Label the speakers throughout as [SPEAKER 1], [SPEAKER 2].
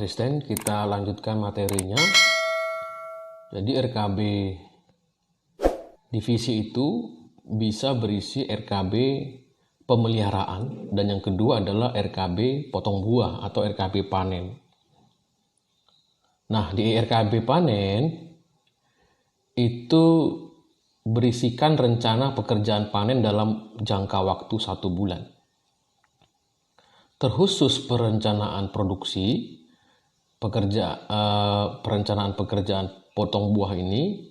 [SPEAKER 1] Asisten, kita lanjutkan materinya. Jadi RKB divisi itu bisa berisi RKB pemeliharaan, dan yang kedua adalah RKB potong buah atau RKB panen. Nah, di RKB panen itu berisikan rencana pekerjaan panen dalam jangka waktu 1 bulan. Terkhusus perencanaan produksi, perencanaan pekerjaan potong buah ini,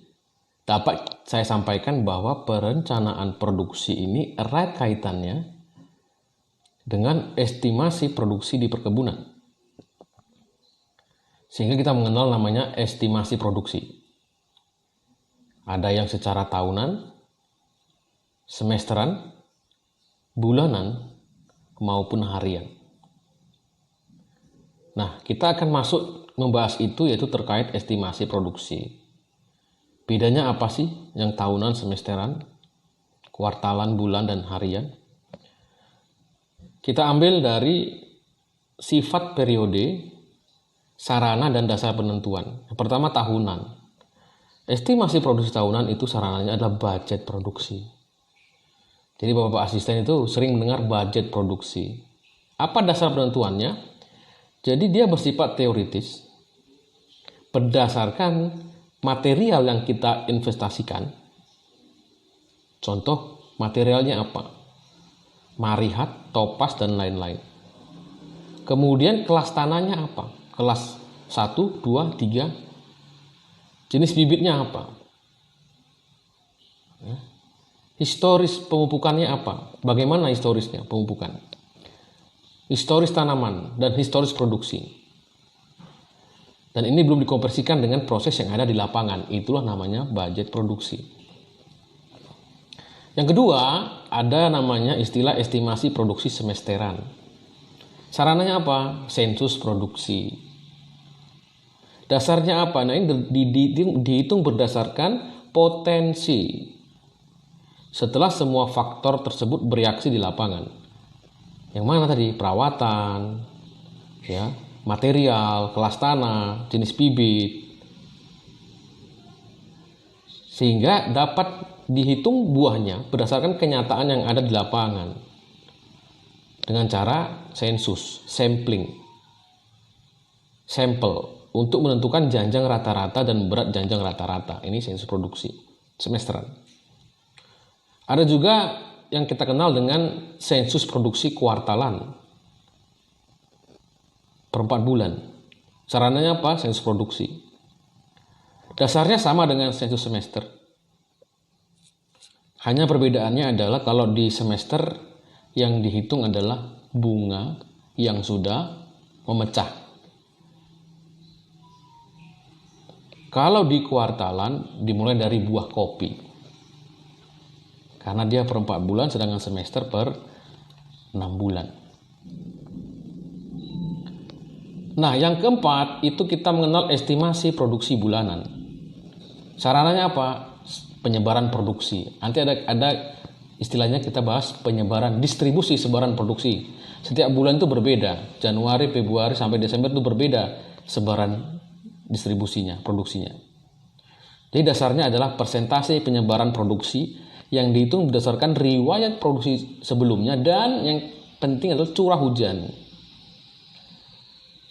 [SPEAKER 1] dapat saya sampaikan bahwa perencanaan produksi ini erat kaitannya dengan estimasi produksi di perkebunan. Sehingga kita mengenal namanya estimasi produksi. Ada yang secara tahunan, semesteran, bulanan, maupun harian. Nah, kita akan masuk membahas itu, yaitu terkait estimasi produksi. Bedanya apa sih yang tahunan, semesteran, kuartalan, bulan, dan harian? Kita ambil dari sifat periode, sarana, dan dasar penentuan. Yang pertama, tahunan. Estimasi produksi tahunan itu sarananya adalah budget produksi. Jadi Bapak Asisten itu sering mendengar budget produksi. Apa dasar penentuannya? Jadi dia bersifat teoritis, berdasarkan material yang kita investasikan. Contoh materialnya apa? Marihat, topas, dan lain-lain. Kemudian kelas tanahnya apa? Kelas 1, 2, 3. Jenis bibitnya apa? Historis pemupukannya apa? Bagaimana historisnya pemupukan? Historis tanaman dan historis produksi. Dan ini belum dikonversikan dengan proses yang ada di lapangan. Itulah namanya budget produksi. Yang kedua, ada namanya istilah estimasi produksi semesteran. Sarananya apa? Sensus produksi. Dasarnya apa? Nah, ini dihitung berdasarkan potensi setelah semua faktor tersebut bereaksi di lapangan. Yang mana tadi? Perawatan, ya, material, kelas tanah, jenis bibit. Sehingga dapat dihitung buahnya berdasarkan kenyataan yang ada di lapangan dengan cara sensus, sampling, sampel, untuk menentukan janjang rata-rata dan berat janjang rata-rata. Ini sensus produksi semesteran. Ada juga yang kita kenal dengan sensus produksi kuartalan per 4 bulan. Sarananya apa? Sensus produksi. Dasarnya sama dengan sensus semester. Hanya perbedaannya adalah kalau di semester yang dihitung adalah bunga yang sudah memecah. Kalau di kuartalan dimulai dari buah kopi. Karena dia per 4 bulan, sedangkan semester per 6 bulan. Nah, yang keempat itu kita mengenal estimasi produksi bulanan. Sarananya apa? Penyebaran produksi. Nanti ada istilahnya kita bahas penyebaran distribusi sebaran produksi. Setiap bulan itu berbeda. Januari, Februari, sampai Desember itu berbeda sebaran distribusinya, produksinya. Jadi dasarnya adalah persentase penyebaran produksi yang dihitung berdasarkan riwayat produksi sebelumnya, dan yang penting adalah curah hujan.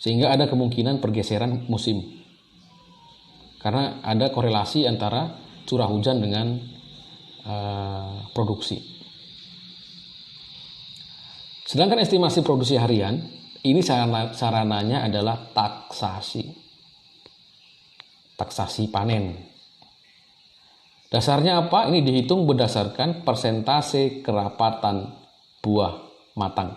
[SPEAKER 1] Sehingga ada kemungkinan pergeseran musim. Karena ada korelasi antara curah hujan dengan produksi. Sedangkan estimasi produksi harian, ini sarananya adalah taksasi panen. Dasarnya apa? Ini dihitung berdasarkan persentase kerapatan buah matang.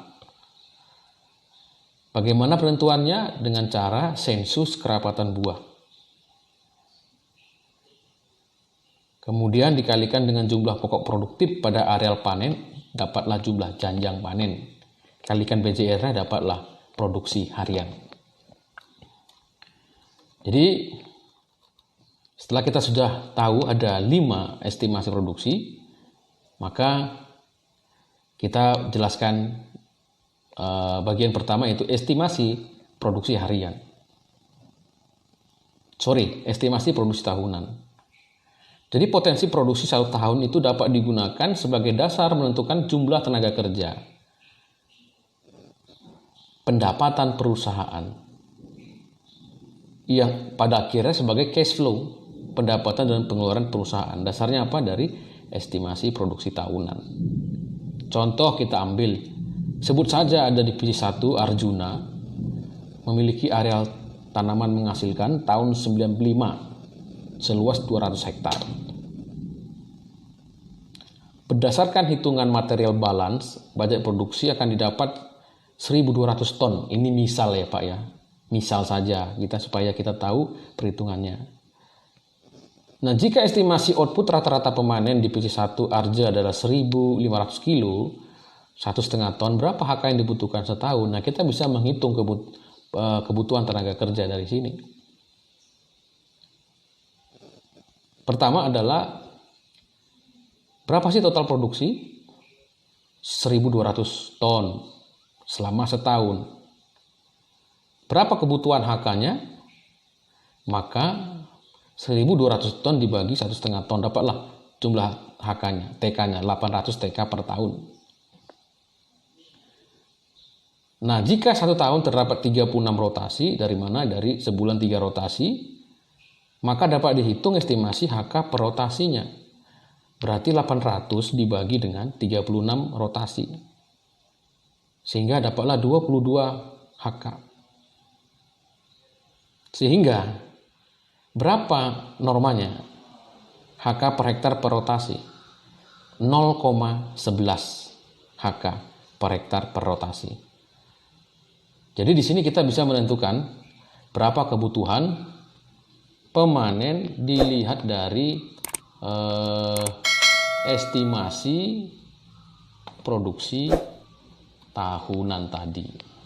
[SPEAKER 1] Bagaimana penentuannya? Dengan cara sensus kerapatan buah. Kemudian dikalikan dengan jumlah pokok produktif pada areal panen, dapatlah jumlah janjang panen. Kalikan BJR-nya, dapatlah produksi harian. Jadi setelah kita sudah tahu ada 5 estimasi produksi, maka kita jelaskan bagian pertama, yaitu estimasi produksi harian. estimasi produksi tahunan. Jadi potensi produksi 1 tahun itu dapat digunakan sebagai dasar menentukan jumlah tenaga kerja, pendapatan perusahaan, yang pada akhirnya sebagai cash flow, pendapatan dan pengeluaran perusahaan. Dasarnya apa? Dari estimasi produksi tahunan. Contoh kita ambil, sebut saja ada divisi 1 Arjuna, memiliki areal tanaman menghasilkan tahun 95 seluas 200 hektar. Berdasarkan hitungan material balance, budget produksi akan didapat 1.200 ton. Ini misal ya Pak ya. Misal saja kita supaya kita tahu perhitungannya. Nah, jika estimasi output rata-rata pemanen divisi 1 Arja adalah 1.500 kilo, 1,5 ton, berapa HK yang dibutuhkan setahun? Nah, kita bisa menghitung kebutuhan tenaga kerja dari sini. Pertama adalah berapa sih total produksi? 1.200 ton selama setahun. Berapa kebutuhan HK-nya? Maka 1.200 ton dibagi 1,5 ton, dapatlah jumlah HK-nya, TK-nya, 800 TK per tahun. Nah, jika 1 tahun terdapat 36 rotasi, dari mana? Dari sebulan 3 rotasi, maka dapat dihitung estimasi HK per rotasinya. Berarti 800 dibagi dengan 36 rotasi. Sehingga dapatlah 22 HK. Sehingga berapa normanya? HK per hektar per rotasi 0,11 HK per hektar per rotasi. Jadi di sini kita bisa menentukan berapa kebutuhan pemanen dilihat dari estimasi produksi tahunan tadi.